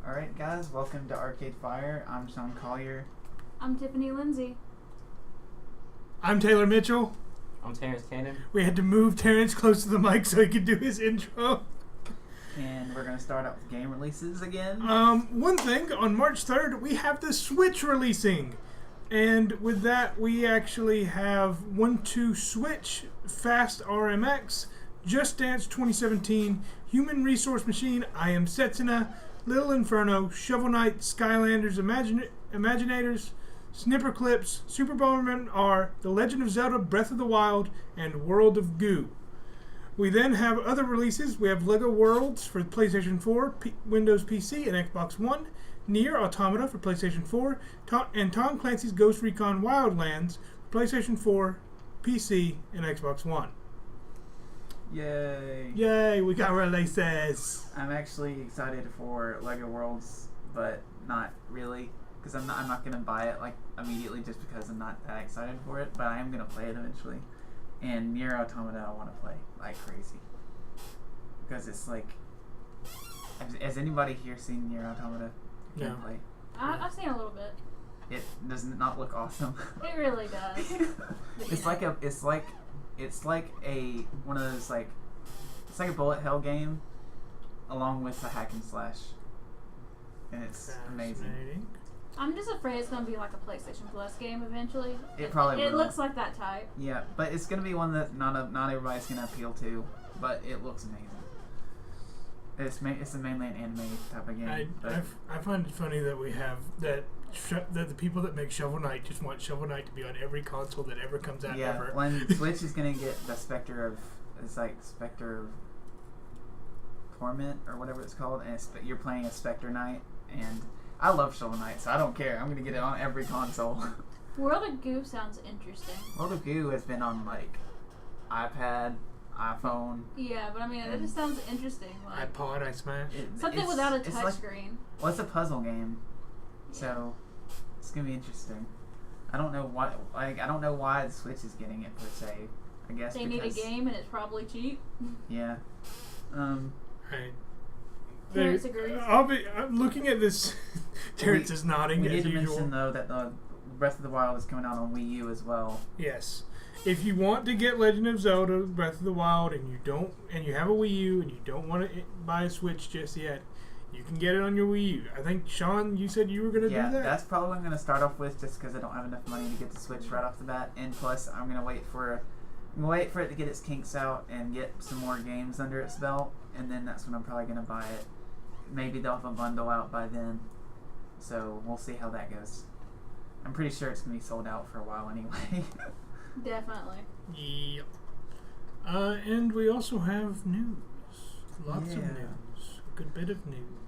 Alright guys, welcome to Arcade Fire. I'm Sean Collier. I'm Tiffany Lindsay. I'm Taylor Mitchell. I'm Terrence Cannon. We had to move Terrence close to the mic so he could do his intro. And we're going to start out with game releases again. One thing, on March 3rd, we have the Switch releasing. And with that, we actually have 1-2 Switch, Fast RMX, Just Dance 2017, Human Resource Machine, I Am Setsuna, Little Inferno, Shovel Knight, Skylanders, Imaginators, Snipper Clips, Super Bomberman R, The Legend of Zelda Breath of the Wild, and World of Goo. We then have other releases. We have LEGO Worlds for PlayStation 4, Windows PC, and Xbox One, Nier Automata for PlayStation 4, and Tom Clancy's Ghost Recon Wildlands for PlayStation 4, PC, and Xbox One. Yay! Yay, we got releases! I'm actually excited for LEGO Worlds, but not really, because I'm not going to buy it like immediately just because I'm not that excited for it, but I am going to play it eventually. And Nier Automata I want to play like crazy, because it's like, has anybody here seen Nier Automata? No. Gameplay? I've seen a little bit. It does not look awesome. It really does. It's like a one of those like, it's like a bullet hell game along with a hack and slash, and it's amazing. I'm just afraid it's going to be like a PlayStation Plus game eventually. It probably It will. looks like that type. Yeah, but it's gonna be one that not everybody's gonna appeal to, but it looks amazing. It's mainly an anime type of game. I find it funny that we have that the people that make Shovel Knight just want Shovel Knight to be on every console that ever comes out ever. When Switch is gonna get the Spectre of Torment or whatever it's called, and you're playing a Spectre Knight, and I love Shovel Knight, so I don't care. I'm gonna get it on every console. World of Goo sounds interesting. World of Goo has been on like iPad, iPhone. Yeah, but I mean, it just sounds interesting. Like iPod, I smash. something without a touchscreen. Well, it's a puzzle game, so it's gonna be interesting. I don't know why. Like, I don't know why the Switch is getting it per se. I guess they need a game, and it's probably cheap. Yeah. Right. Terrence agrees. I'm looking at this. Terrence is nodding We as need to usual. mention though that the Breath of the Wild is coming out on Wii U as well. Yes. If you want to get Legend of Zelda Breath of the Wild and you have a Wii U and you don't want to buy a Switch just yet, you can get it on your Wii U. I think, Sean, you said you were going to do that? Yeah, that's probably what I'm going to start off with, just because I don't have enough money to get the Switch right off the bat, and plus I'm going to wait for it to get its kinks out and get some more games under its belt, and then that's when I'm probably going to buy it. Maybe they'll have a bundle out by then, so we'll see how that goes. I'm pretty sure it's going to be sold out for a while anyway. Definitely. Yep. And we also have news. Lots of Yeah. news. A good bit of news.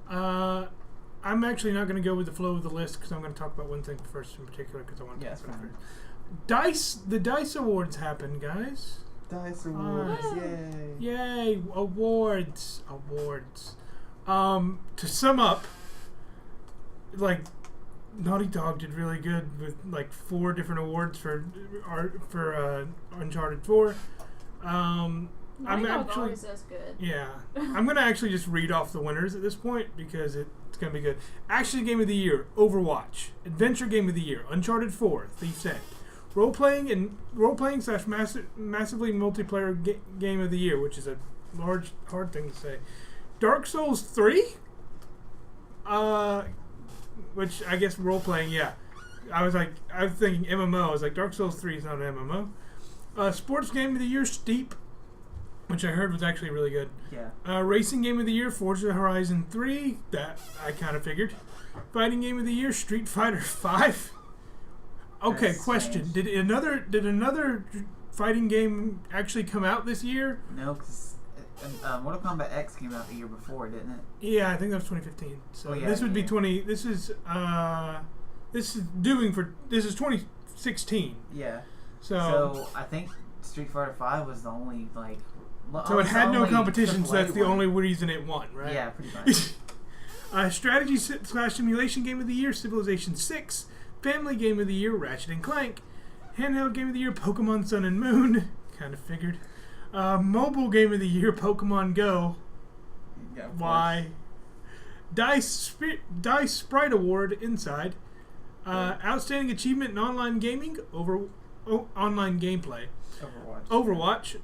I'm actually not going to go with the flow of the list because I'm going to talk about one thing first in particular because I want to talk about it first. The DICE Awards happened, guys. DICE Awards, yay! Yay! Awards. To sum up, like, Naughty Dog did really good with like 4 different awards for Uncharted 4. I'm actually always does good. Yeah, I'm gonna actually just read off the winners at this point because it's gonna be good. Action Game of the Year, Overwatch. Adventure Game of the Year, Uncharted 4, Thief's End. Role playing / massively multiplayer game of the year, which is a hard thing to say. Dark Souls 3. Which I guess role playing, yeah. I was thinking MMO. I was like, Dark Souls 3 is not an MMO. Sports Game of the Year, Steep, which I heard was actually really good. Yeah. Racing Game of the Year, Forza Horizon 3. That I kind of figured. Fighting Game of the Year, Street Fighter 5. Okay, That's question: strange. Did another fighting game actually come out this year? No, because Mortal Kombat X came out the year before, didn't it? Yeah, I think that was 2015. So Oh, yeah, this would be yeah. 20. This is 2016. Yeah. So I think Street Fighter 5 was the only like. So it had no only competition, so AAA that's the one. only reason it won, right? Yeah, pretty much. Strategy / simulation game of the year, Civilization 6. Family game of the year, Ratchet & Clank. Handheld game of the year, Pokemon Sun and Moon. Kind of figured. Mobile game of the year, Pokemon Go. Yeah, Why? Dice Sprite Award inside. Outstanding achievement in online gaming online gameplay. Overwatch.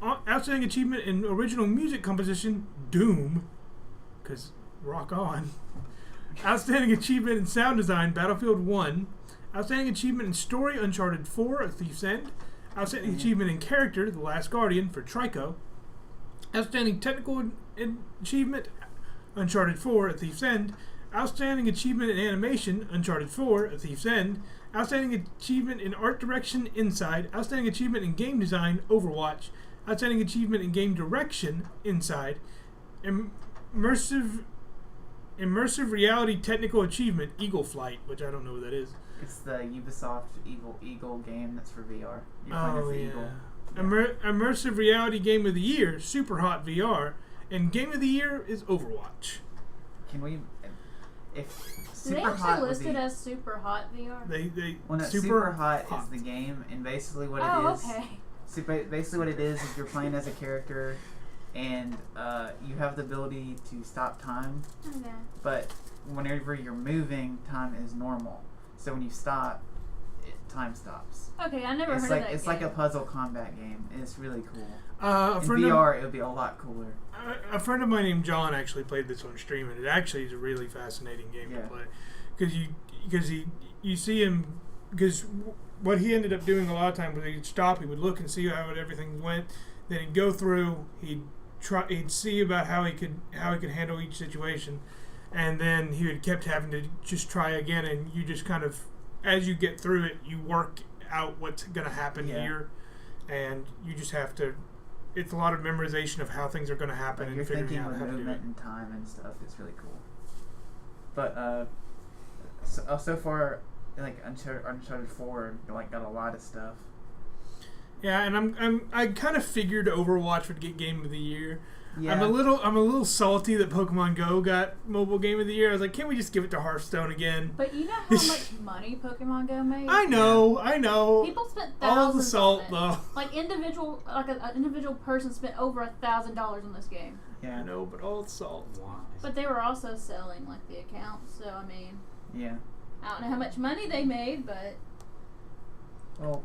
Outstanding achievement in original music composition, Doom, because rock on. Outstanding achievement in sound design, Battlefield 1. Outstanding achievement in story, Uncharted 4, A Thief's End. Outstanding achievement in character, The Last Guardian, for Trico. Outstanding technical achievement, Uncharted 4, A Thief's End. Outstanding achievement in animation, Uncharted 4, A Thief's End. Outstanding achievement in art direction, Inside. Outstanding achievement in game design, Overwatch. Outstanding achievement in game direction, Inside. Immersive reality technical achievement, Eagle Flight, which I don't know what that is. It's the Ubisoft Eagle game that's for VR. You're playing as the Eagle. Yeah. Immersive reality game of the year, Super Hot VR, and game of the year is Overwatch. Can we? If Do they Super Hot actually would list it be, as Super Hot VR? They well, no, Super Hot is the game, and basically what it is. Okay. Basically what it is you're playing as a character, and you have the ability to stop time. Okay. But whenever you're moving, time is normal. So when you stop, time stops. Okay, I never heard of that. It's like a puzzle combat game. And it's really cool. In VR, it would be a lot cooler. A friend of mine named John actually played this on stream, and it actually is a really fascinating game to play because you see him what he ended up doing a lot of times was he'd stop, he would look and see how everything went, then he'd go through, he'd see about how he could handle each situation, and then he would kept having to just try again, and you just kind of, as you get through it, you work out what's going to happen here, and you just have to. It's a lot of memorization of how things are going to happen and figuring out how to do it. Movement and time and stuff. It's really cool. But so far, like Uncharted 4, like got a lot of stuff. Yeah, and I kind of figured Overwatch would get Game of the Year. Yeah. I'm a little salty that Pokemon Go got Mobile Game of the Year. I was like, can't we just give it to Hearthstone again? But you know how much money Pokemon Go made? I know. People spent thousands all the salt on it. though. Like an individual person spent over $1,000 on this game. Yeah, I know, but all the salt. Wow. But they were also selling like the accounts, so I mean. Yeah. I don't know how much money they made, but. Well.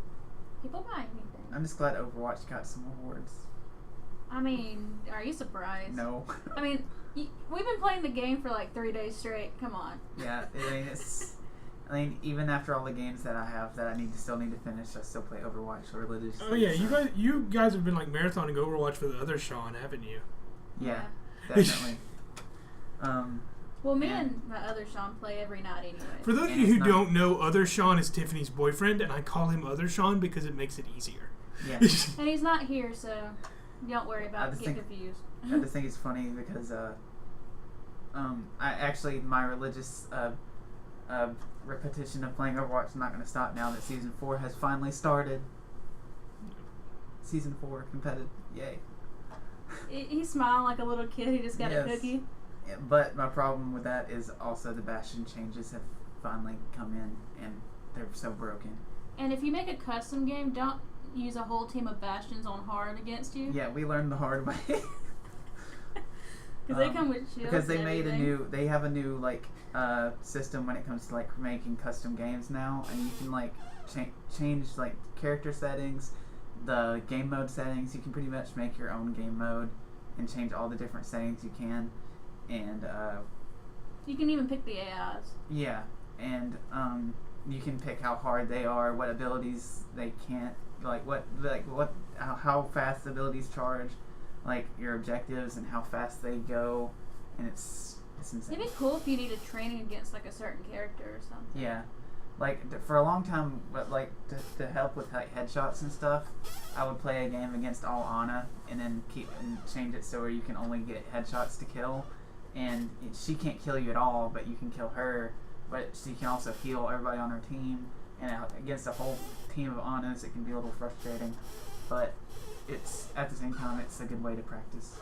People buy anything. I'm just glad Overwatch got some awards. I mean, are you surprised? No. I mean, we've been playing the game for like 3 days straight. Come on. Yeah, I mean, even after all the games that I have that I still need to finish, I still play Overwatch religiously. Oh yeah, you guys have been like marathoning Overwatch for the other Sean, haven't you? Yeah, definitely. Well, me and my other Sean play every night anyway. For those of you who don't know, other Sean is Tiffany's boyfriend, and I call him other Sean because it makes it easier. Yeah. And he's not here, so don't worry about getting confused. I just think it's funny because my religious repetition of playing Overwatch is not going to stop now that Season 4 has finally started. Season 4 competitive, yay. He's smiling like a little kid who just got a cookie. Yeah, but my problem with that is also the Bastion changes have finally come in, and they're so broken. And if you make a custom game, don't use a whole team of Bastions on hard against you. Yeah, we learned the hard way. Because they come with shields. Because they they have a new like system when it comes to like making custom games now, and you can like change like character settings, the game mode settings. You can pretty much make your own game mode and change all the different settings you can, and you can even pick the AIs. Yeah, and you can pick how hard they are, what abilities they can't, how fast abilities charge, like your objectives and how fast they go, and it's insane. It'd be cool if you needed training against like a certain character or something. Yeah, like for a long time, like to help with like headshots and stuff, I would play a game against all Ana and then change it so where you can only get headshots to kill, and she can't kill you at all, but you can kill her. But she can also heal everybody on her team, and against a whole team of Anas, it can be a little frustrating. But it's at the same time, it's a good way to practice.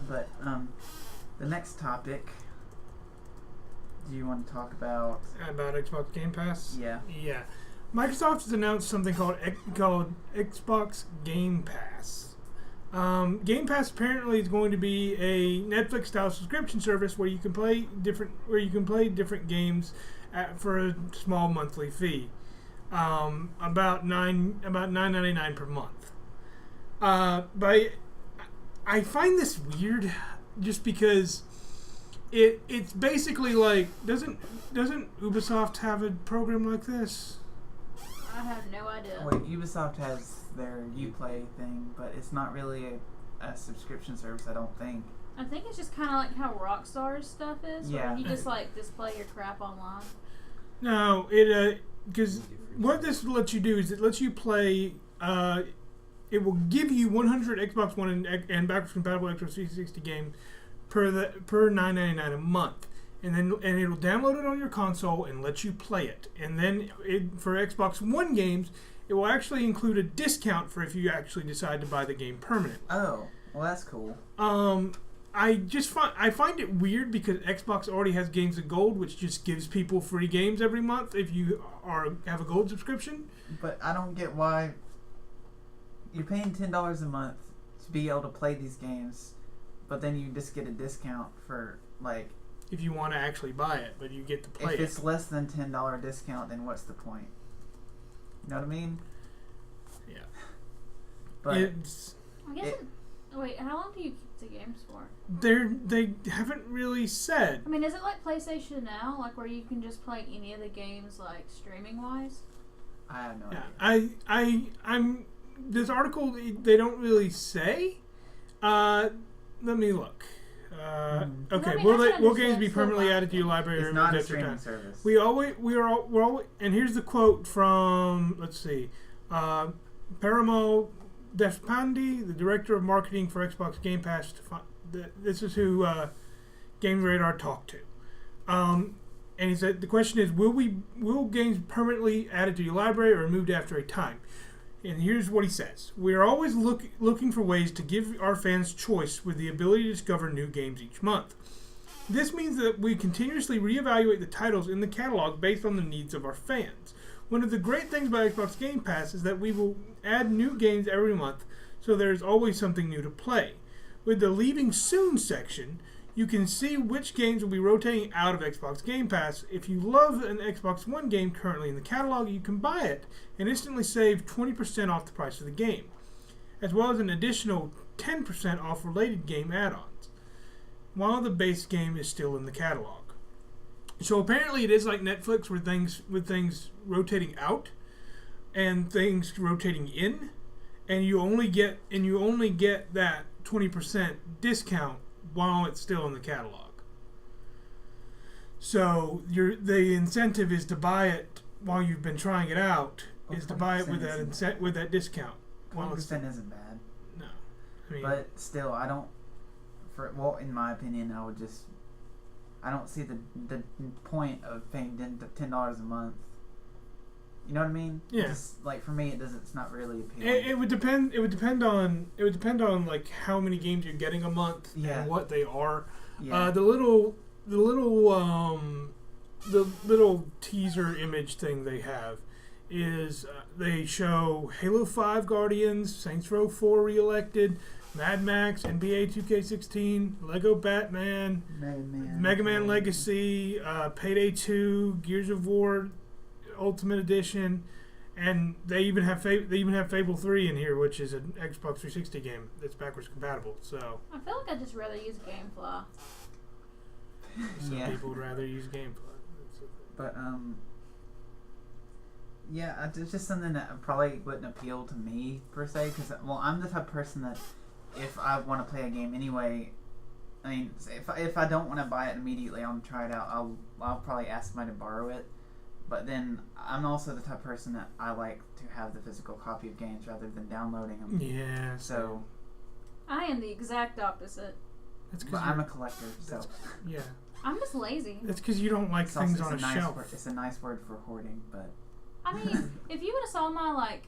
But the next topic, do you want to talk about Xbox Game Pass? Yeah. Yeah. Microsoft has announced something called Xbox Game Pass. Game Pass apparently is going to be a Netflix-style subscription service where you can play different games for a small monthly fee, about $9.99 per month. But I find this weird, just because it's basically like doesn't Ubisoft have a program like this? I have no idea. Wait, Ubisoft has their Uplay thing, but it's not really a subscription service, I don't think. I think it's just kind of like how Rockstar's stuff is. Yeah. Where you just like display your crap online. No, because what this lets you do is it lets you play. It will give you 100 Xbox One and backwards compatible Xbox 360 games per $9.99 a month, and it'll download it on your console and let you play it. And then for Xbox One games, it will actually include a discount for if you actually decide to buy the game permanent. Oh, well, that's cool. I find it weird because Xbox already has Games of Gold, which just gives people free games every month if you have a gold subscription. But I don't get why you're paying $10 a month to be able to play these games, but then you just get a discount for, like... If you want to actually buy it, but you get to play it. If it's less than $10 discount, then what's the point? You know what I mean? Yeah. But I guess wait, how long do you keep the games for? They haven't really said. I mean, is it like PlayStation Now, like where you can just play any of the games, like streaming wise? I have no idea. I'm this article, they don't really say. Let me look. Okay, I mean, will games be permanently added to your library or It's not removed a after streaming time? service. We're always, and here's the quote from, let's see, Parimal Deshpande, the director of marketing for Xbox Game Pass. This is who Game Radar talked to. And he said, the question is, will games permanently added to your library or removed after a time? And here's what he says. We are always looking for ways to give our fans choice with the ability to discover new games each month. This means that we continuously reevaluate the titles in the catalog based on the needs of our fans. One of the great things about Xbox Game Pass is that we will add new games every month, so there's always something new to play. With the Leaving Soon section, you can see which games will be rotating out of Xbox Game Pass. If you love an Xbox One game currently in the catalog, you can buy it and instantly save 20% off the price of the game, as well as an additional 10% off related game add-ons, while the base game is still in the catalog. So apparently it is like Netflix with things rotating out and things rotating in, and you only get that 20% discount while it's still in the catalog. So the incentive is to buy it while you've been trying it out, Well, is to buy it with 20% that discount. 20% isn't bad. No. I mean, But still, I don't... in my opinion, I don't see the point of paying $10 a month. You know what I mean? Yeah. Like for me, it's not really appealing. it would depend. It would depend on like how many games you're getting a month and what they are. Yeah. The little teaser image thing they have is they show Halo 5 Guardians, Saints Row 4 Reelected, Mad Max, NBA 2K16, Lego Batman, Mega Man Legacy, Payday 2, Gears of War Ultimate Edition, and they even have Fable 3 in here, which is an Xbox 360 game that's backwards compatible. So I feel like I'd just rather use GameFly. some people would rather use GameFly. But yeah, it's just something that probably wouldn't appeal to me per se, because I'm the type of person that if I want to play a game anyway, I mean, if I don't want to buy it immediately, I'll try it out. I'll probably ask somebody to borrow it. But then I'm also the type of person that I like to have the physical copy of games rather than downloading them. Yeah. So I am the exact opposite. but I'm a collector, so yeah. I'm just lazy. That's because you don't like things on a shelf. It's a nice word for hoarding, but I mean, if you would have saw my like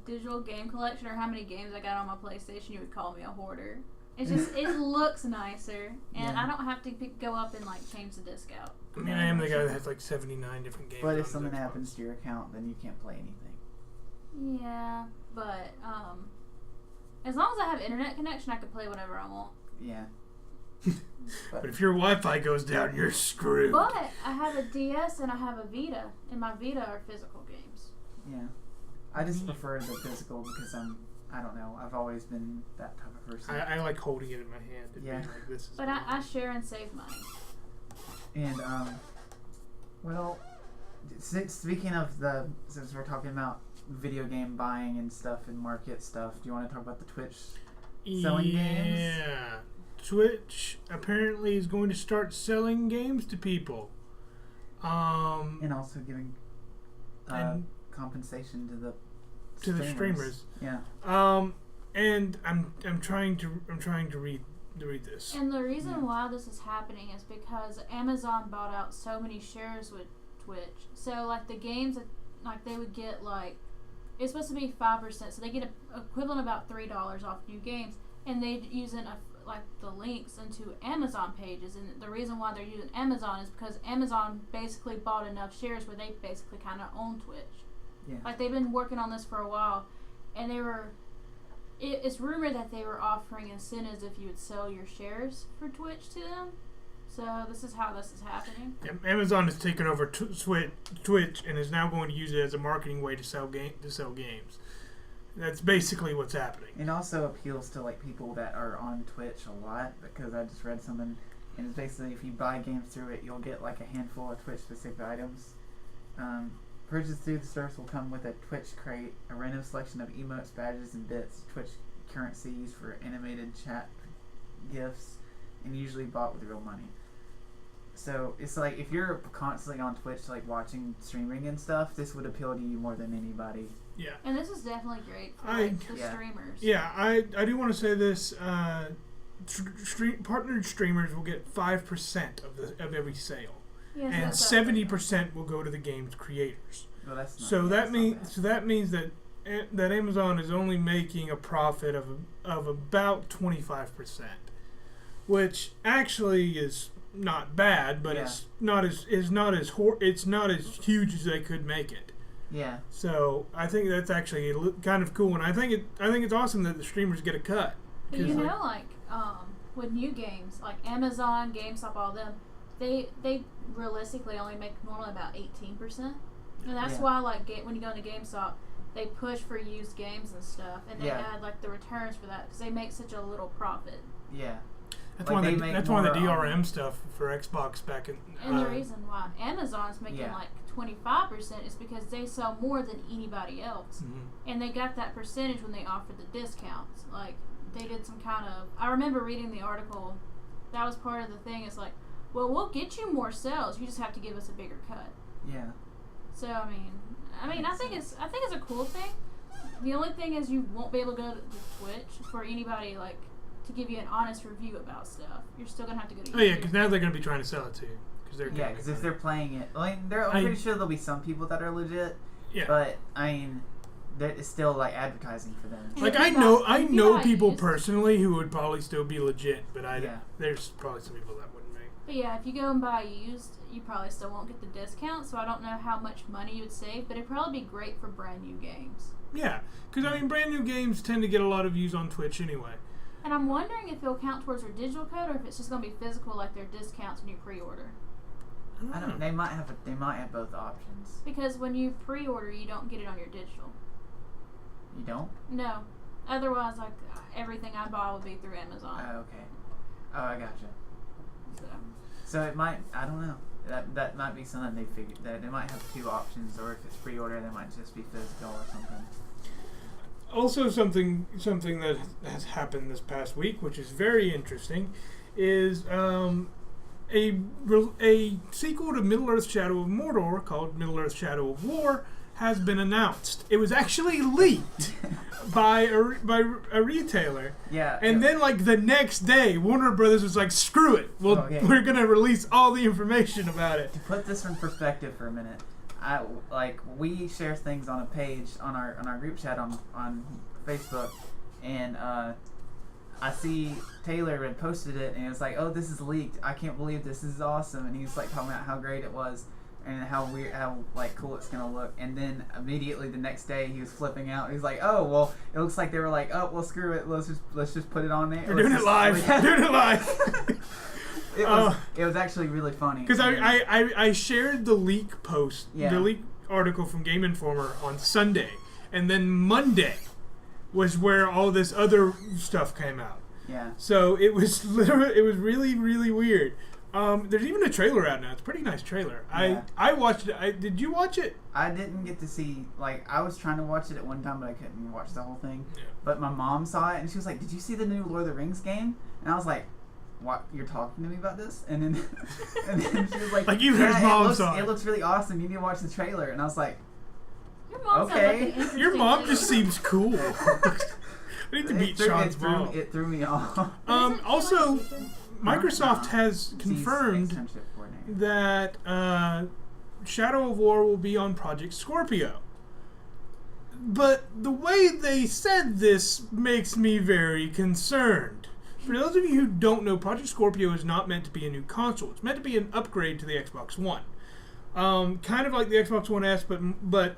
digital game collection or how many games I got on my PlayStation, you would call me a hoarder. It's just it looks nicer, and I don't have to go up and like change the disc out. I mean, I am the guy that has like 79 different games. But if something happens to your account, then you can't play anything. Yeah, but As long as I have internet connection, I can play whatever I want. Yeah. But if your Wi-Fi goes down, you're screwed. But I have a DS and I have a Vita, and my Vita are physical games. Yeah. I just prefer the physical because I don't know, I've always been that type of person. I like holding it in my hand. And being like, this is But I share and save money. And, well, speaking of since we're talking about video game buying and stuff and market stuff, do you want to talk about the Twitch selling games? Yeah. Twitch apparently is going to start selling games to people. And also giving and compensation to the streamers. Yeah. And I'm trying to read this. And the reason why this is happening is because Amazon bought out so many shares with Twitch. So like the games that like they would get like it's supposed to be 5%, so they get a equivalent of about $3 off new games, and they're using like the links into Amazon pages. And the reason why they're using Amazon is because Amazon basically bought enough shares where they basically kind of own Twitch. Yeah. Like they've been working on this for a while, and it's rumored that they were offering incentives if you would sell your shares for Twitch to them. So this is how this is happening. Amazon has taken over Twitch and is now going to use it as a marketing way to sell games. That's basically what's happening. It also appeals to like people that are on Twitch a lot, because I just read something, and it's basically if you buy games through it, you'll get like a handful of Twitch specific items. Purchase through the service will come with a Twitch crate, a random selection of emotes, badges, and bits, Twitch currency used for animated chat gifts, and usually bought with real money. So it's like if you're constantly on Twitch, like watching streaming and stuff, this would appeal to you more than anybody. Yeah. And this is definitely great for the streamers. Yeah, I do want to say this. Partnered streamers will get 5% of every sale. Yes, and 70% will go to the game's creators. Well, that's not, so that's that means that Amazon is only making a profit of about 25%, which actually is not bad, but it's not as huge as they could make it. Yeah. So I think that's actually kind of cool, and I think it's awesome that the streamers get a cut. But you know, like with new games, like Amazon, GameStop, all them, they realistically only make normally about 18%, and that's why like when you go into GameStop, they push for used games and stuff, and they add like the returns for that because they make such a little profit. Yeah. That's why the DRM stuff for Xbox back in. And the reason why Amazon's making like 25% is because they sell more than anybody else, and they got that percentage when they offered the discounts. Like they did some kind of. I remember reading the article. That was part of the thing. It's like, well, we'll get you more sales. You just have to give us a bigger cut. Yeah. So I mean, I think it's a cool thing. The only thing is you won't be able to go to Twitch for anybody like to give you an honest review about stuff. You're still gonna have to go to YouTube. Oh yeah, because now they're gonna be trying to sell it to you. Because if they're playing it, like I'm pretty sure there'll be some people that are legit. Yeah. But I mean, it's still like advertising for them. Like I know people personally who would probably still be legit, but there's probably some people that wouldn't make. But yeah, if you go and buy used, you probably still won't get the discount. So I don't know how much money you would save, but it'd probably be great for brand new games. Yeah, because I mean, brand new games tend to get a lot of views on Twitch anyway. And I'm wondering if it'll count towards their digital code, or if it's just going to be physical, like their discounts when you pre-order. I don't. They might have both options. Because when you pre-order, you don't get it on your digital. You don't? No. Otherwise, like everything I buy would be through Amazon. Oh, okay. Oh, I gotcha. So it might. I don't know. That might be something they figured. That they might have two options, or if it's pre-order, they might just be physical or something. Also, something that has happened this past week, which is very interesting, is a sequel to Middle-earth: Shadow of Mordor called Middle-earth: Shadow of War has been announced. It was actually leaked by a retailer. Yeah. And then, like, the next day, Warner Brothers was like, screw it. Well, we're going to release all the information about it. To put this in perspective for a minute, we share things on a page on our group chat on Facebook, and I see Taylor had posted it, and it was like, oh, this is leaked. I can't believe this is awesome. And he was like talking about how great it was. and how weird, how like cool it's gonna look. And then immediately the next day he was flipping out. He was like, "Oh well, it looks like they were like, oh well, screw it, let's just put it on there. We're doing it live. Doing it live." It was actually really funny because I shared the leak post, Yeah. the leak article from Game Informer on Sunday, and then Monday was where all this other stuff came out. Yeah. So it was really, really weird. There's even a trailer out now. It's a pretty nice trailer. Yeah. I watched it. Did you watch it? I didn't get to see, like, I was trying to watch it at one time, but I couldn't watch the whole thing. Yeah. But my mom saw it, and she was like, "Did you see the new Lord of the Rings game?" And I was like, "What? You're talking to me about this?" And then, and then she was like, Like, even his mom saw it. It looks really awesome. You need to watch the trailer." And I was like, Your mom Okay. sounds like an interesting Your mom dude. just seems cool. I need to meet Sean's mom. it threw me off. Isn't she Also, like teacher? Microsoft has She's confirmed externship coordinator. that Shadow of War will be on Project Scorpio. But the way they said this makes me very concerned. For those of you who don't know, Project Scorpio is not meant to be a new console. It's meant to be an upgrade to the Xbox One. Kind of like the Xbox One S, but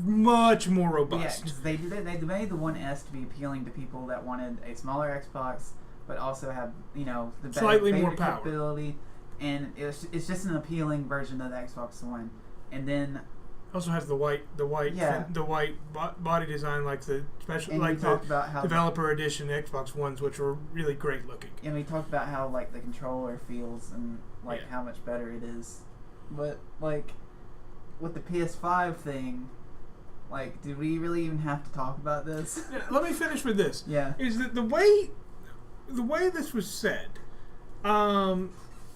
much more Yeah, robust. because they made the One S to be appealing to people that wanted a smaller Xbox, but also have the better, Slightly more better power. capability, and it's just an appealing version of the Xbox One. And then Also has the white Yeah. body design, like the special, and like we the talked about how developer edition Xbox Ones, which were really great looking. and we talked about how like the controller feels and like Yeah. how much better it is. But like with the PS5 thing, like, do we really even have to talk about this? Yeah, let me finish with this. Yeah. Is that the way this was said?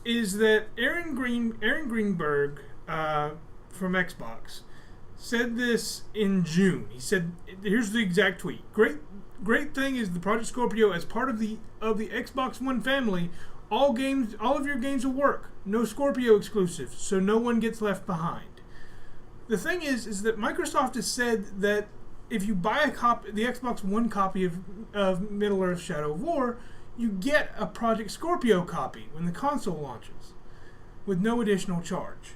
Is that Aaron Greenberg from Xbox said this in June. He said, "Here's the exact tweet. Great thing is the Project Scorpio as part of the Xbox One family. All of your games will work. No Scorpio exclusives, so no one gets left behind." The thing is that Microsoft has said that if you buy the Xbox One copy of Middle Earth: Shadow of War, you get a Project Scorpio copy when the console launches, with no additional charge.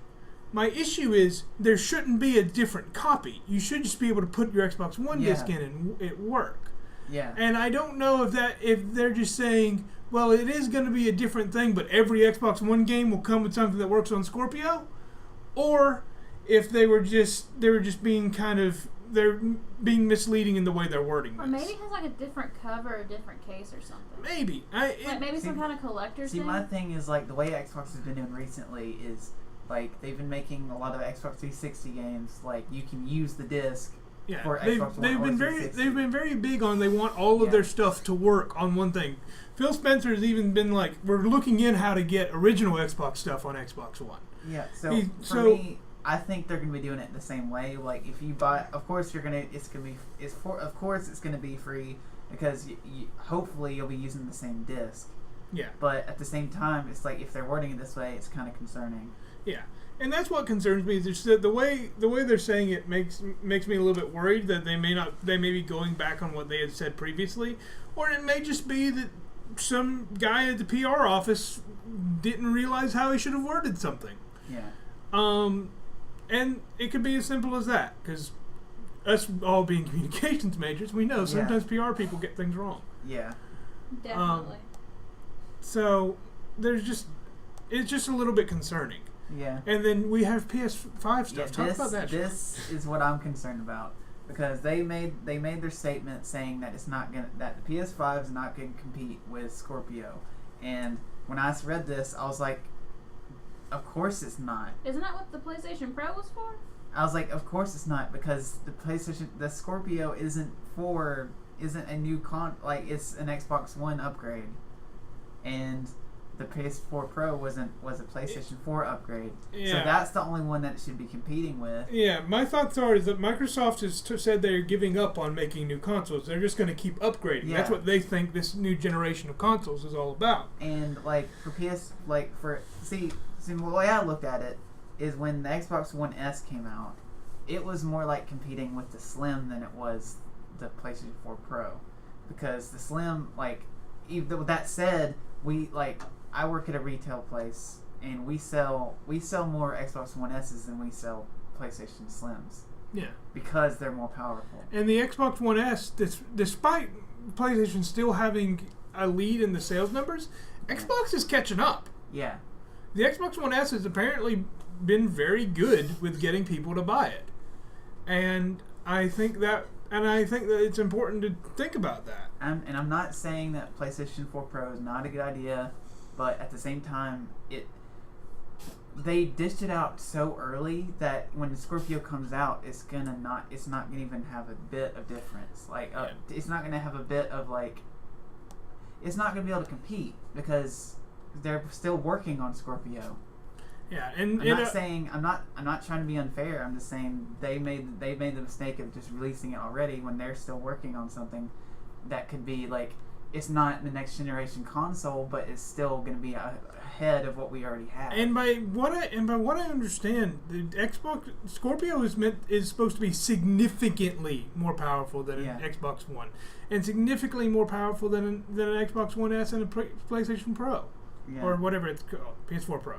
My issue is there shouldn't be a different copy. You should just be able to put your Xbox One disc in and it work. Yeah. And I don't know if they're just saying, well, it is going to be a different thing, but every Xbox One game will come with something that works on Scorpio, or if they're just being they're being misleading in the way they're wording Or this. maybe it has like a different cover, a different case or something. Maybe. Like maybe some kind of collector's See, thing. my thing is like the way Xbox has been doing recently is like they've been making a lot of Xbox 360 games. Like you can use the disc. Yeah, For they've Xbox One been or very 360. they've been very big on they want all of Yeah. their stuff to work on one thing. Phil Spencer has even been like, we're looking in how to get original Xbox stuff on Xbox One. Yeah. So So- for me, I think they're gonna be doing it the same way. Like if you buy, of course it's gonna be free because hopefully you'll be using the same disc. Yeah, But at the same time, it's like if they're wording it this way, it's kind of concerning. yeah, and that's what concerns me. Is just that the way they're saying it makes me a little bit worried that they may be going back on what they had said previously, or it may just be that some guy at the PR office didn't realize how he should have worded something. Yeah. And it could be as simple as that, because us all being communications majors, we know sometimes PR people get things wrong. Yeah. Definitely. So it's just a little bit concerning. Yeah. And then we have PS5 stuff. Yeah, Talk about that. Sean. This is what I'm concerned about because they made their statement saying that that the PS5 is not going to compete with Scorpio, and when I read this, I was like, of course it's not. Isn't that what the PlayStation Pro was for? I was like, of course it's not because the Scorpio isn't a new it's an Xbox One upgrade, and the PS4 Pro was a PlayStation 4 upgrade. Yeah. So that's the only one that it should be competing with. Yeah, my thoughts are is that Microsoft has said they're giving up on making new consoles. They're just going to keep upgrading. Yeah. That's what they think this new generation of consoles is all about. And like the way I looked at it is when the Xbox One S came out, it was more like competing with the Slim than it was the PlayStation 4 Pro, because the Slim, like, even with that said, I work at a retail place, and we sell more Xbox One S's than we sell PlayStation Slims Yeah. because they're more powerful. And the Xbox One S, despite PlayStation still having a lead in the sales numbers, Xbox is catching up. Yeah. The Xbox One S has apparently been very good with getting people to buy it. And I think that it's important to think about that. I'm not saying that PlayStation 4 Pro is not a good idea, but at the same time, they dished it out so early that when the Scorpio comes out, it's not gonna even have a bit of difference. It's not gonna have a bit of it's not gonna be able to compete because they're still working on Scorpio. Yeah, and I'm not trying to be unfair. I'm just saying they made the mistake of just releasing it already when they're still working on something that could be it's not the next generation console, but it's still going to be ahead of what we already have. And by what I understand, the Xbox Scorpio is supposed to be significantly more powerful than an Xbox One, and significantly more powerful than an Xbox One S and a PlayStation Pro. Yeah. Or whatever it's called, PS4 Pro.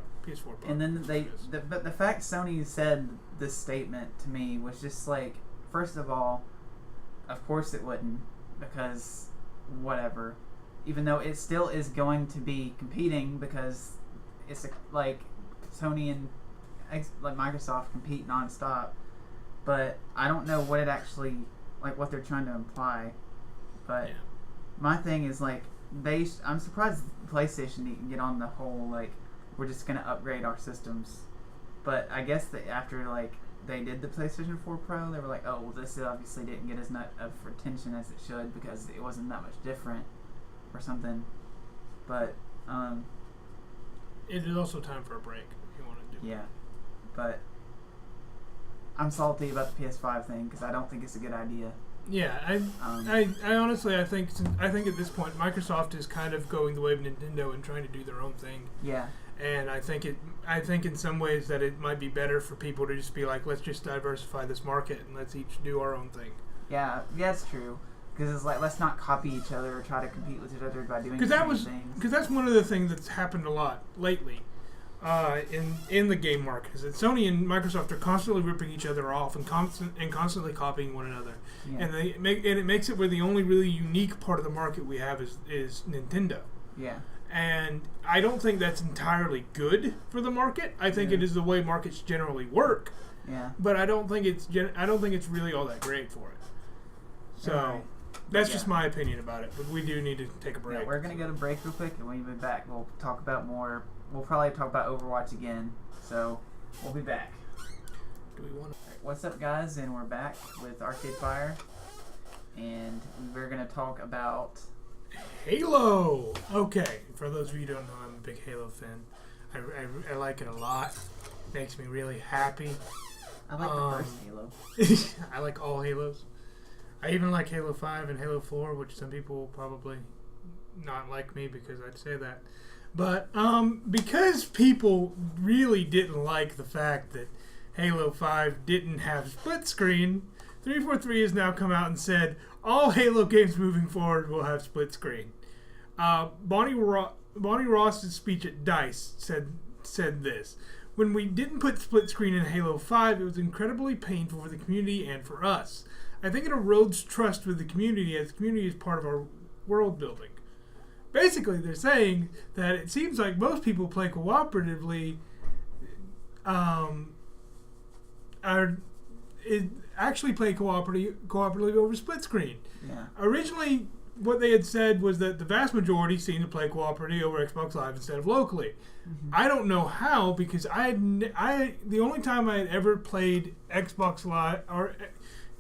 And then the fact Sony said this statement to me was just first of all, of course it wouldn't, because whatever. Even though it still is going to be competing because it's Sony and Microsoft compete nonstop, but I don't know what it actually what they're trying to imply. But my thing is I'm surprised PlayStation didn't get on the whole we're just gonna upgrade our systems, but I guess that after they did the PlayStation 4 Pro, they were like, oh well, this obviously didn't get as much of attention as it should because it wasn't that much different or something. But it is also time for a break if you want to do. Yeah, but I'm salty about the PS5 thing because I don't think it's a good idea. Yeah, I honestly I think at this point Microsoft is kind of going the way of Nintendo and trying to do their own thing. Yeah. And I think in some ways that it might be better for people to just be let's just diversify this market and let's each do our own thing. Yeah, it's true. Because it's let's not copy each other or try to compete with each other by doing the same things. Because that's one of the things that's happened a lot lately in the game market is that Sony and Microsoft are constantly ripping each other off and constantly copying one another. Yeah. And it makes it where the only really unique part of the market we have is Nintendo. Yeah. And I don't think that's entirely good for the market. I think it is the way markets generally work. Yeah. But I don't think it's really all that great for it. So that's just my opinion about it. But we do need to take a break. Yeah, we're gonna go to break real quick, and when we get back, we'll talk about more. We'll probably talk about Overwatch again. So we'll be back. Do we want to? Right, what's up, guys? And we're back with Arcade Fire, and we're gonna talk about Halo. Okay, for those of you who don't know, I'm a big Halo fan. I like it a lot. It makes me really happy. I like the first Halo. I like all Halos. I even like Halo 5 and Halo 4, which some people will probably not like me because I'd say that. But because people really didn't like the fact that Halo 5 didn't have split screen, 343 has now come out and said all Halo games moving forward will have split screen. Bonnie Ross's speech at DICE said this. When we didn't put split screen in Halo 5, it was incredibly painful for the community and for us. I think it erodes trust with the community as the community is part of our world building. Basically, they're saying that it seems like most people play cooperatively actually play cooperatively over split screen. Yeah. Originally, what they had said was that the vast majority seemed to play cooperatively over Xbox Live instead of locally. Mm-hmm. I don't know how because the only time I had ever played Xbox Live or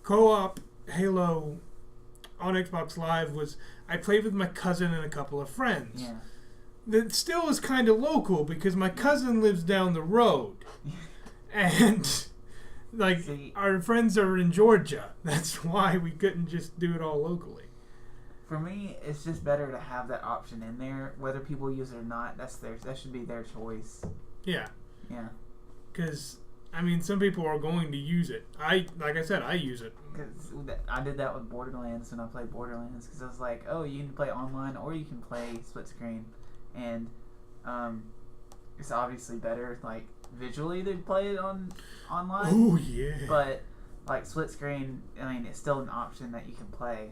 co-op Halo on Xbox Live was I played with my cousin and a couple of friends. Yeah. That still is kind of local because my cousin lives down the road. And our friends are in Georgia. That's why we couldn't just do it all locally. For me, it's just better to have that option in there, whether people use it or not. That should be their choice. Yeah. Yeah. Because some people are going to use it. Like I said, I use it. Because I did that with Borderlands when I played Borderlands. Because I was like, oh, you can play online or you can play split screen, and it's obviously better like visually to play it online. Oh yeah. But like split screen, I mean, it's still an option that you can play,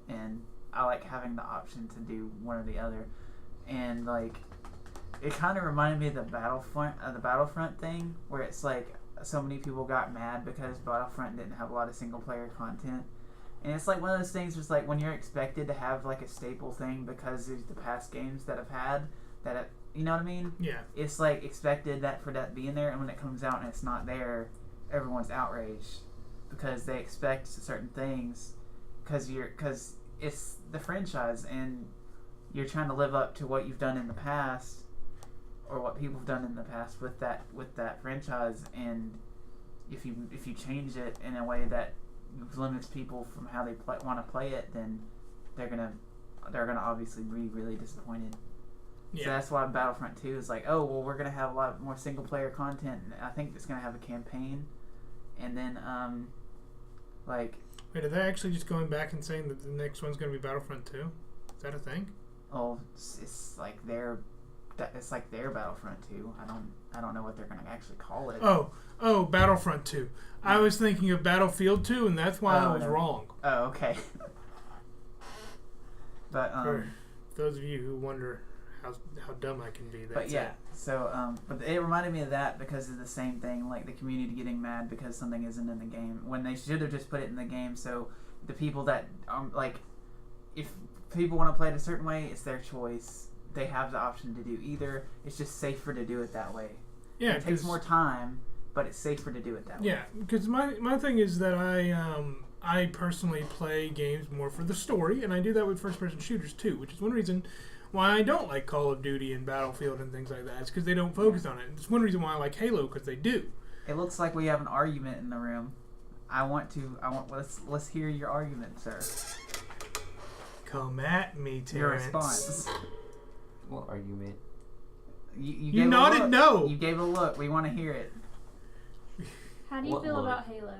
and I like having the option to do one or the other. And like, it kind of reminded me of the Battlefront thing, where it's like so many people got mad because Battlefront didn't have a lot of single player content. And it's like one of those things where it's like when you're expected to have like a staple thing because of the past games that have had that, you know what I mean? Yeah. It's like expected that for that being there, and when it comes out and it's not there, everyone's outraged because they expect certain things because it's the franchise and you're trying to live up to what you've done in the past or what people have done in the past with that franchise, and if you change it in a way that limits people from how they want to play it, then they're gonna obviously be really disappointed. Yeah. So that's why Battlefront 2 is like, oh well, we're gonna have a lot more single player content. And I think it's gonna have a campaign, and then like. Wait, are they actually just going back and saying that the next one's gonna be Battlefront 2? Is that a thing? Oh, it's like their Battlefront 2. I don't know what they're gonna actually call it. Oh, Battlefront 2. I was thinking of Battlefield 2, and that's why I was wrong. Oh, okay. But for those of you who wonder how dumb I can be, that's but yeah. it. So but it reminded me of that because of the same thing, like the community getting mad because something isn't in the game when they should have just put it in the game. So the people that like, if people want to play it a certain way, it's their choice. They have the option to do either. It's just safer to do it that way. Yeah, it takes more time, but it's safer to do it that way. Yeah, because my thing is that I personally play games more for the story, and I do that with first-person shooters too, which is one reason why I don't like Call of Duty and Battlefield and things like that. It's because they don't focus on it. It's one reason why I like Halo, because they do. It looks like we have an argument in the room. Let's hear your argument, sir. Come at me, Terrence. Your response. What argument? You nodded no. You gave a look. We want to hear it. How do you feel about Halo?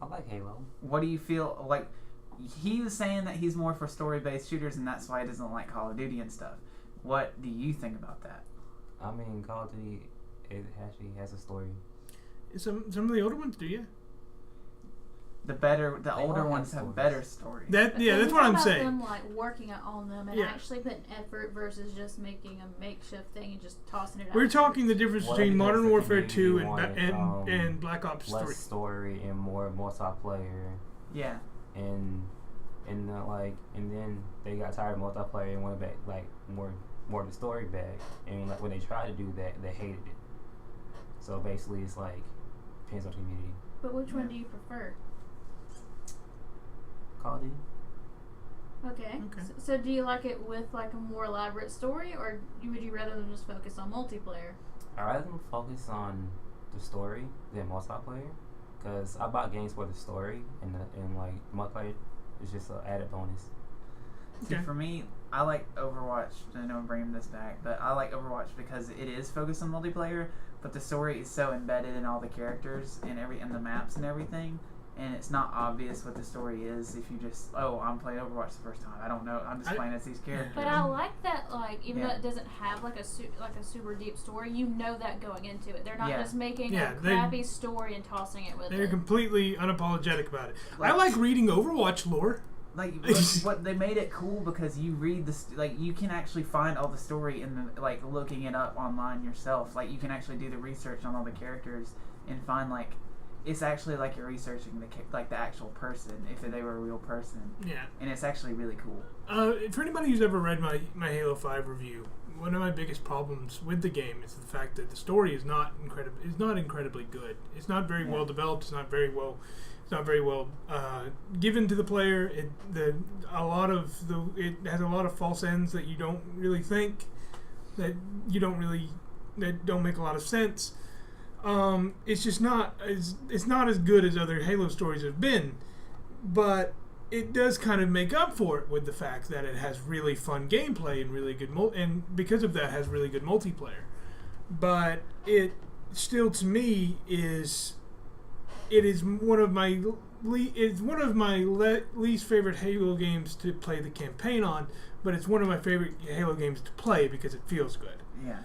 I like Halo. What do you feel like? He was saying that he's more for story-based shooters, and that's why he doesn't like Call of Duty and stuff. What do you think about that? I mean, Call of Duty, it actually has a story. Some of the older ones, do you? The older ones have better stories. That's what I'm saying. Them like working on them and Yeah. actually putting effort versus just making a makeshift thing and just tossing it out. We're talking the difference Well, between because Modern the Warfare 2 community and Black Ops 3. Less story and more multiplayer. Yeah. And then they got tired of multiplayer and wanted back like more of the story back. And like when they tried to do that, they hated it. So basically, it's like depends on the community. But which one do you prefer? Call of Duty. Okay. So do you like it with like a more elaborate story, or would you rather them just focus on multiplayer? I'd rather them focus on the story than multiplayer, because I bought games for the story, and like multiplayer is just an added bonus. See, for me, I like Overwatch. I know I'm bringing this back, but I like Overwatch because it is focused on multiplayer, but the story is so embedded in all the characters and the maps and everything. And it's not obvious what the story is if you just, I'm playing Overwatch the first time. I don't know. I'm just playing as these characters. But I like that, like, even though it doesn't have like a super deep story, you know that going into it. They're not just making a crappy story and tossing it with it. They're completely unapologetic about it. Like, I like reading Overwatch lore. Like, what they made it cool because you read you can actually find all the story in the, like, looking it up online yourself. Like, you can actually do the research on all the characters and find, like, it's actually like you're researching the actual person, if they were a real person. Yeah. And it's actually really cool. For anybody who's ever read my Halo 5 review, one of my biggest problems with the game is the fact that the story is not incredibly good. It's not very well developed. It's not very well given to the player. It has a lot of false ends that you don't really think, that don't make a lot of sense. It's just not as good as other Halo stories have been, but it does kind of make up for it with the fact that it has really fun gameplay and really good and because of that has really good multiplayer. But it still, to me, is one of my least favorite Halo games to play the campaign on, but it's one of my favorite Halo games to play because it feels good. Yeah.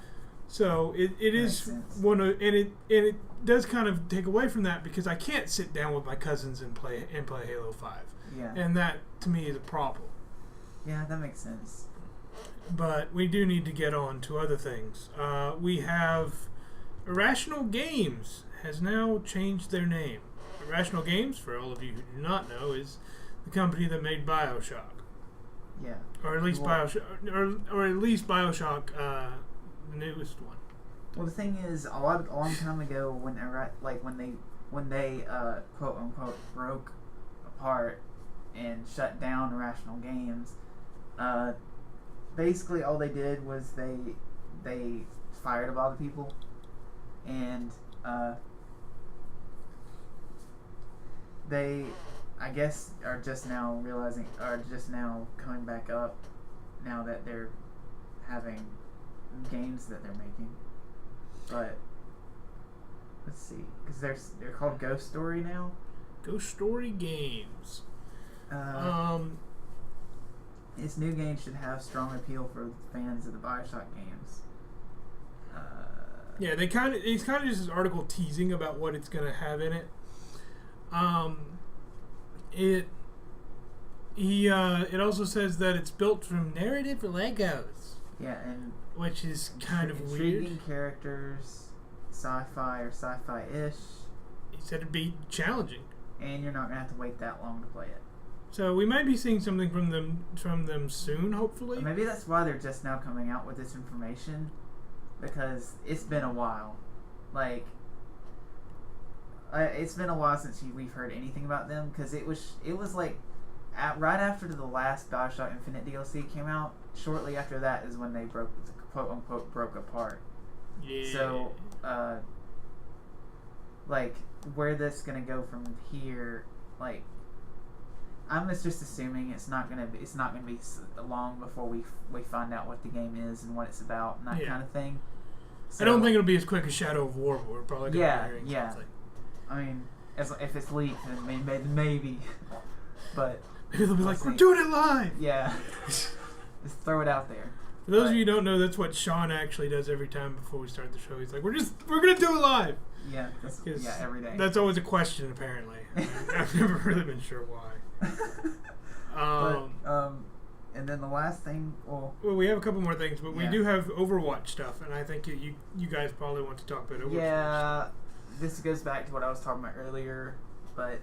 So it is Makes sense. one of, and it does kind of take away from that because I can't sit down with my cousins and play Halo 5, Yeah. and that to me is a problem. Yeah, that makes sense. But we do need to get on to other things. We have Irrational Games has now changed their name. Irrational Games, for all of you who do not know, is the company that made BioShock, Yeah. or at least Well- BioShock, or at least BioShock, the newest one. Well, the thing is, a long time ago, when when they quote unquote broke apart and shut down Irrational Games, basically all they did was they fired a lot of people, and they, I guess, are just now coming back up now that they're having games that they're making. But let's see, because they're called Ghost Story now. Ghost Story Games. This new game should have strong appeal for fans of the BioShock games. Yeah, it's kind of just this article teasing about what it's going to have in it. It also says that it's built from narrative Legos, Yeah, and which is kind of intriguing weird. characters, sci-fi or sci-fi-ish, He said it'd be challenging. and you're not gonna have to wait that long to play it. So we might be seeing something from them soon, hopefully. Or maybe that's why they're just now coming out with this information, because it's been a while. Like, it's been a while since we've heard anything about them, because it was like right after the last BioShock Infinite DLC came out. Shortly after that is when they quote unquote broke apart. Yeah. So, like, where this gonna go from here? Like, I'm just assuming it's not gonna be long before we find out what the game is and what it's about and that Yeah. kind of thing. So, I don't think it'll be as quick as Shadow of War, but we're probably going to Yeah, be hearing yeah. something. I mean, if it's leaked, then maybe. But Maybe they'll be like, Let's we're see. doing it live! yeah, just throw it out there. For those of But- you who don't know, that's what Sean actually does every time before we start the show. He's like, we're going to do it live! Yeah, 'Cause every day. That's always a question, apparently. I've never really been sure why. But, and then the last thing, well, we have a couple more things, but we Yeah. do have Overwatch stuff, and I think you guys probably want to talk about Overwatch. yeah, this goes back to what I was talking about earlier, but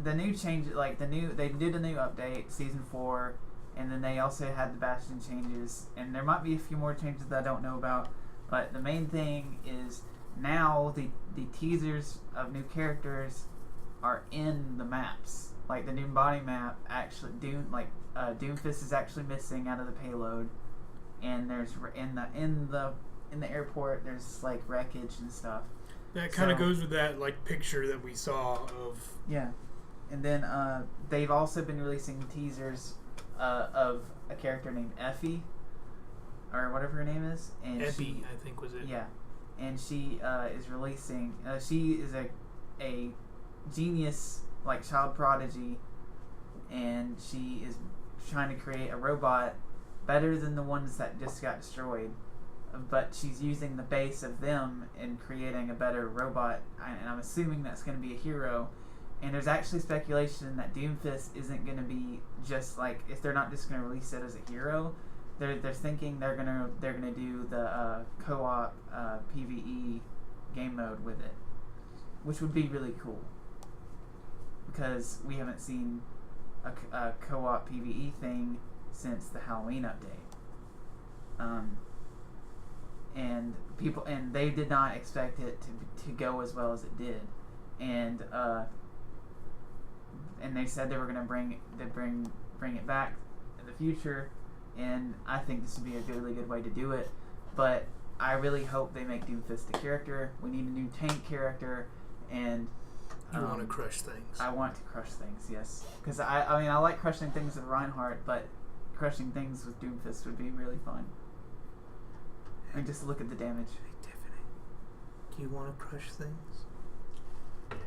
the new change, they did a new update, Season 4, and then they also had the Bastion changes, and there might be a few more changes that I don't know about, but the main thing is now the teasers of new characters are in the maps. Like the new body map, actually, Doomfist is actually missing out of the payload, and there's in the airport there's like wreckage and stuff. That kind of So- goes with that picture that we saw of. Yeah, and then they've also been releasing teasers of a character named Effie, or whatever her name is, and Epi, I think was it. yeah, and she is releasing. She is a genius, like child prodigy, and she is trying to create a robot better than the ones that just got destroyed. But she's using the base of them and creating a better robot, and I'm assuming that's going to be a hero. And there's actually speculation that Doomfist isn't going to be just like, if they're not just going to release it as a hero, they're thinking they're gonna do the co-op PvE game mode with it, which would be really cool because we haven't seen a co-op PvE thing since the Halloween update. And they did not expect it to go as well as it did, and they said they were going to bring it back in the future, and I think this would be a really good way to do it. But I really hope they make Doomfist a character. We need a new tank character, and You want to crush things. I want to crush things, yes, because I mean I like crushing things with Reinhardt, but crushing things with Doomfist would be really fun. I mean, just look at the damage. Hey, Tiffany, do you want to crush things?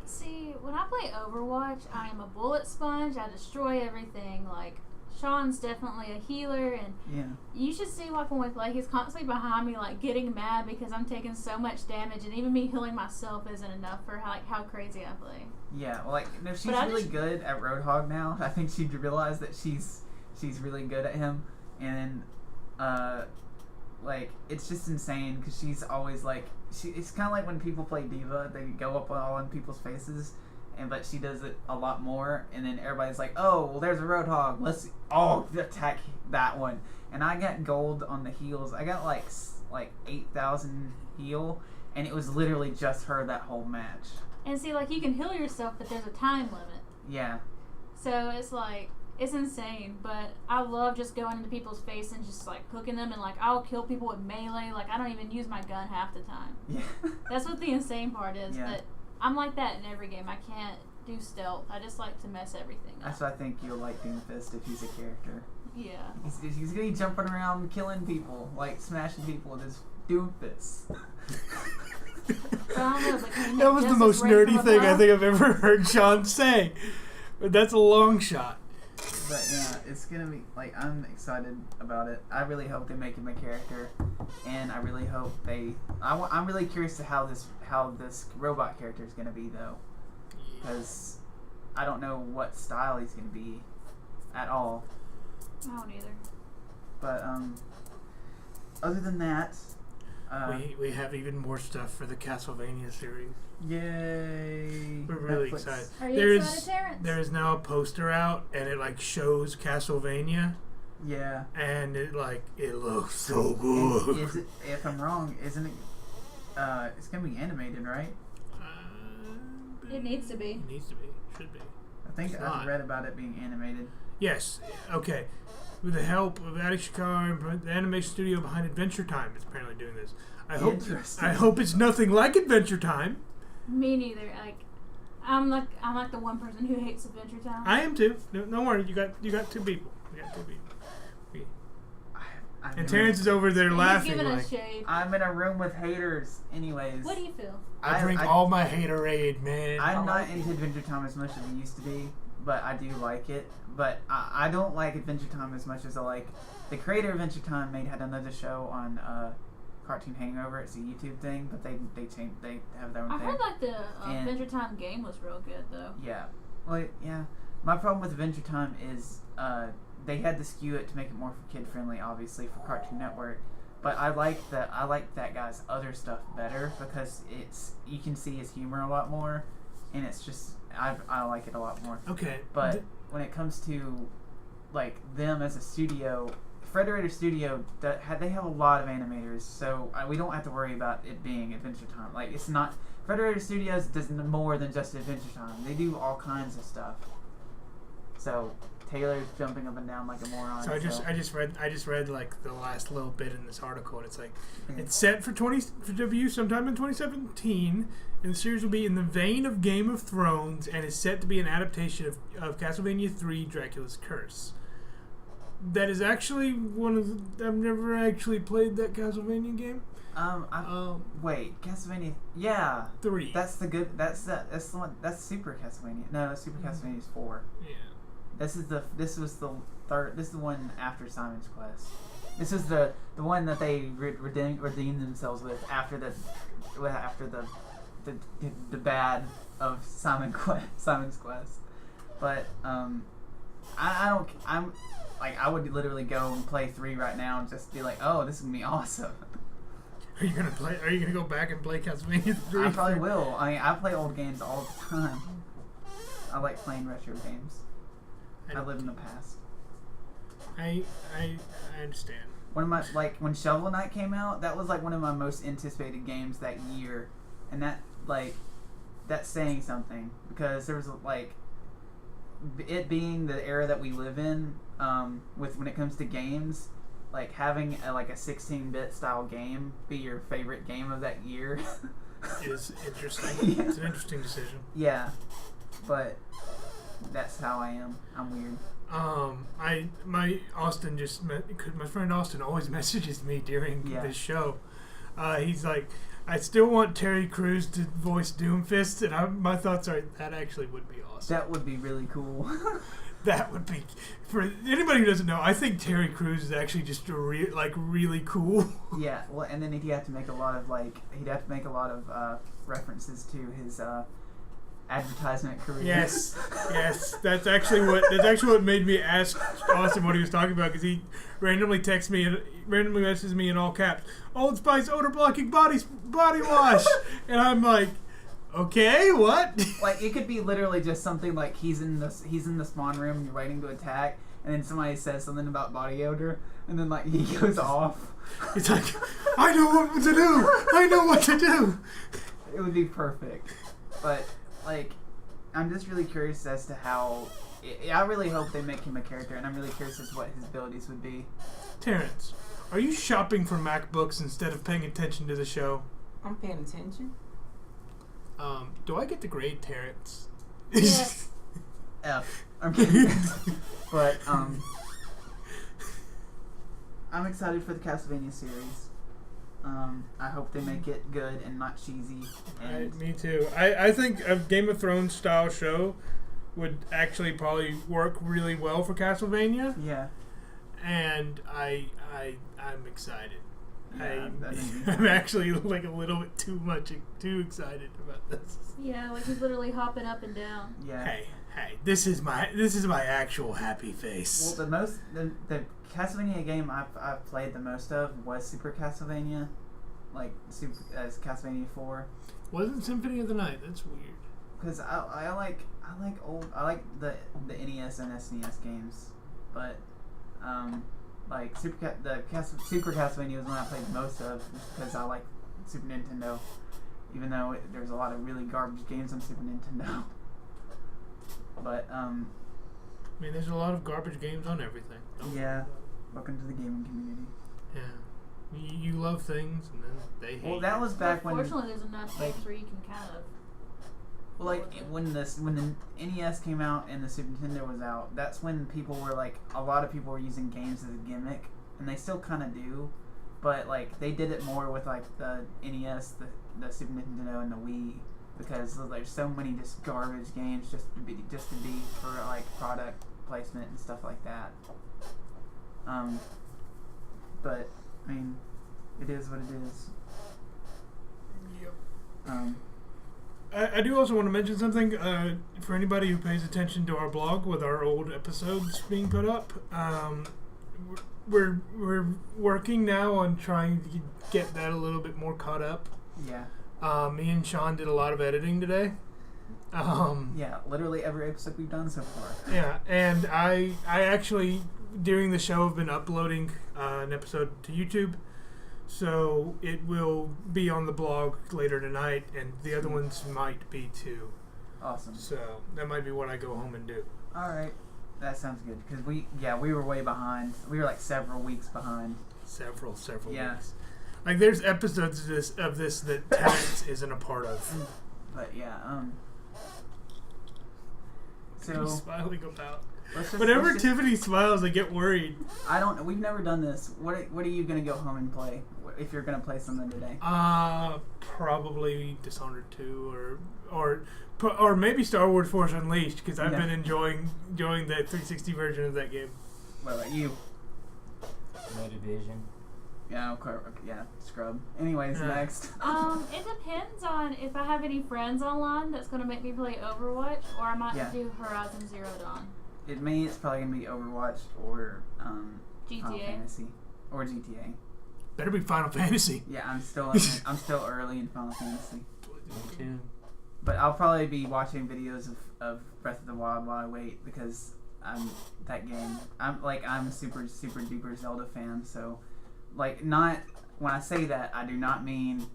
See, when I play Overwatch, I am a bullet sponge. I destroy everything like Sean's definitely a healer, and Yeah. you should see walking with like he's constantly behind me, like getting mad because I'm taking so much damage, and even me healing myself isn't enough for like how crazy I play. Yeah, well, like, no, she's But I really just- good at Roadhog now. I think she'd realize that she's really good at him, and like, it's just insane because she's always like, it's kind of like when people play Diva, they go up all in people's faces, but she does it a lot more, and then everybody's like, oh, well, there's a Roadhog, let's all attack that one. And I got gold on the heals. I got like 8,000 heal, and it was literally just her that whole match. And see, like you can heal yourself, but there's a time limit. Yeah. So it's like, it's insane, but I love just going into people's face and just like cooking them, and like I'll kill people with melee. Like I don't even use my gun half the time. Yeah. That's what the insane part is. Yeah. But I'm like that in every game. I can't do stealth. I just like to mess everything up. That's why I think you'll like Doomfist if he's a character. Yeah. He's gonna be jumping around killing people, like smashing people with his Doomfist. But I don't know, but can you That was make the most justice right nerdy from thing I above? think I've ever heard Sean say. But that's a long shot. But yeah, it's gonna be like, I'm excited about it. I really hope they make him a character, and I really hope I'm really curious to how this robot character is gonna be though, because I don't know what style he's gonna be at all. I don't either. But other than that, We have even more stuff for the Castlevania series. yay! We're really Netflix. excited. Are you There's excited, Terrence? there is now a poster out, and it like shows Castlevania, Yeah. and it looks so And good. is it, if I'm wrong, isn't it? It's gonna be animated, right? It needs to be. It needs to be. Should be. I think It's I've not. read about it being animated. Yes. Okay. With the help of Adi Shakar, the animation studio behind Adventure Time is apparently doing this. I hope it's nothing like Adventure Time. Me neither. Like, I'm like the one person who hates Adventure Time. I am too. No, don't worry. You got two people. You got two people. I'm And in Terrence is over there He's laughing giving like, us shade. I'm in a room with haters. Anyways, What do you feel? I drink all my haterade, man. I'm not into Adventure Time as much as I used to be, but I do like it. But I don't like Adventure Time as much as I like. The creator of Adventure Time had another show on Cartoon Hangover. It's a YouTube thing, but they changed. They have their own I thing. heard like the And- Adventure Time game was real good though. Yeah. Well, yeah. My problem with Adventure Time is they had to skew it to make it more kid friendly, obviously for Cartoon Network. But I like that guy's other stuff better because you can see his humor a lot more, and it's just I like it a lot more. Okay. But when it comes to like them as a studio, Frederator Studio, they have a lot of animators, so we don't have to worry about it being Adventure Time. Like it's not Frederator Studios does more than just Adventure Time. They do all kinds of stuff. So Taylor's jumping up and down like a moron. So I just read like the last little bit in this article, and it's like it's set for debut sometime in 2017, and the series will be in the vein of Game of Thrones, and is set to be an adaptation of Castlevania 3: Dracula's Curse. That is actually one of I've never actually played that Castlevania game. Wait, Castlevania. Yeah, 3. that's the good. That's the one. That's Super Castlevania. No, Super Castlevania is 4. Yeah. This was the third. This is the one after Simon's Quest. This is the one that they redeemed themselves with after the bad of Simon's Quest. But I would literally go and play 3 right now and just be like, oh, this is gonna be awesome. Are you gonna go back and play Castlevania 3? I probably will. I mean, I play old games all the time. I like playing retro games. I live in the past. I understand. One of my when Shovel Knight came out, that was like one of my most anticipated games that year, and that's saying something because there was like it being the era that we live in, with when it comes to games, like having a 16-bit style game be your favorite game of that year Is interesting. Yeah. It's an interesting decision. Yeah, but that's how I am. I'm weird. My friend Austin always messages me during this show. He's like, I still want Terry Crews to voice Doomfist, and my thoughts are that actually would be awesome. That would be really cool. That would be, for anybody who doesn't know, I think Terry Crews is actually just really cool. Yeah, well, and then he'd have to make a lot of references to his advertisement career. Yes, that's actually what made me ask Austin what he was talking about, because he randomly messages me in all caps, Old Spice odor blocking body wash, and I'm like, okay, what? Like, it could be literally just something like he's in the spawn room, you're waiting to attack, and then somebody says something about body odor, and then like he goes off. It's like, I know what to do. I know what to do. It would be perfect, but like, I'm just really curious as to how. I really hope they make him a character, and I'm really curious as to what his abilities would be. Terrence, are you shopping for MacBooks instead of paying attention to the show? I'm paying attention. Do I get the grade, Terrence? Yes. F. I'm kidding. But I'm excited for the Castlevania series. I hope they make it good and not cheesy. And Me too. I think a Game of Thrones style show would actually probably work really well for Castlevania, yeah, and I'm excited. yeah, I'm actually like a little bit too excited about this. Yeah, like he's literally hopping up and down. yeah. Hey, this is my actual happy face. Well, the Castlevania game I've played the most of was Super Castlevania, like Castlevania 4. Wasn't Symphony of the Night? That's weird. Because I like the NES and SNES games, but like Super Castlevania was one I played the most of, just because I like Super Nintendo, even though there's a lot of really garbage games on Super Nintendo. But I mean, there's a lot of garbage games on everything. yeah, welcome to the gaming community. Yeah, you love things, and then they hate. Well, that was back when. Fortunately, there's enough games where you can kind of. Well, like when the NES came out and the Super Nintendo was out, that's when people were like, a lot of people were using games as a gimmick, and they still kind of do, but like they did it more with like the NES, the Super Nintendo, and the Wii, because there's so many just garbage games just to be for like product placement and stuff like that. But I mean, it is what it is. Yep. I do also want to mention something for anybody who pays attention to our blog with our old episodes being put up. We're working now on trying to get that a little bit more caught up. Yeah. Me and Sean did a lot of editing today. Yeah, literally every episode we've done so far. Yeah, and I actually during the show have been uploading an episode to YouTube. So it will be on the blog later tonight, and the other ones might be too. Awesome. So that might be what I go home and do. All right, that sounds good, because we were way behind. We were like several weeks behind. Several Yeah. weeks. Like there's episodes of this that Terrence isn't a part of. But yeah, What are you so smiling about? whenever Whenever Tiffany smiles, I get worried. we've never done this. What are you gonna go home and play if you're gonna play something today? Probably Dishonored 2 or maybe Star Wars Force Unleashed, because I've been enjoying the 360 version of that game. What about you? No Division. Yeah, okay, yeah, Scrub. Anyways, next. It depends on if I have any friends online that's gonna make me play Overwatch, or I might do Horizon Zero Dawn. It's probably gonna be Overwatch or Final GTA. Fantasy or GTA. Better be Final Fantasy. Yeah, I'm still early in Final Fantasy. Me too. But I'll probably be watching videos of Breath of the Wild while I wait, because I'm a super super duper Zelda fan. So like, not when I say that, I do not mean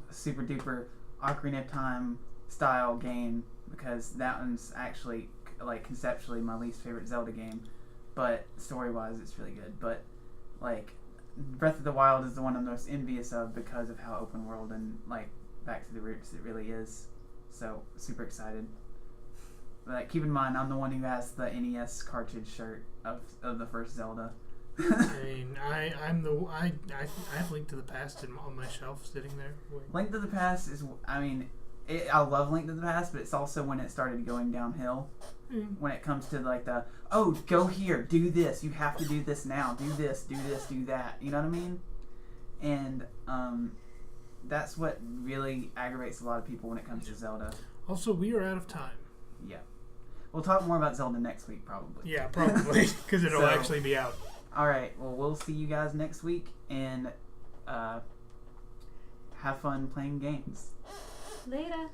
super duper Ocarina of Time style game, because that one's actually like conceptually my least favorite Zelda game, but story wise it's really good. But like Breath of the Wild is the one I'm most envious of because of how open world and like back to the roots it really is. So super excited. But like, keep in mind, I'm the one who has the NES cartridge shirt of the first Zelda. I mean, I have Link to the Past on my shelf sitting there. Link to the Past is, I love Link to the Past, but it's also when it started going downhill. when it comes to like the go here, do this, you have to do this now, do this, do that. You know what I mean? And that's what really aggravates a lot of people when it comes to Zelda. Also, we are out of time. Yeah. We'll talk more about Zelda next week, probably. Yeah, probably, because it'll actually be out. All right. Well, we'll see you guys next week, and have fun playing games. Later.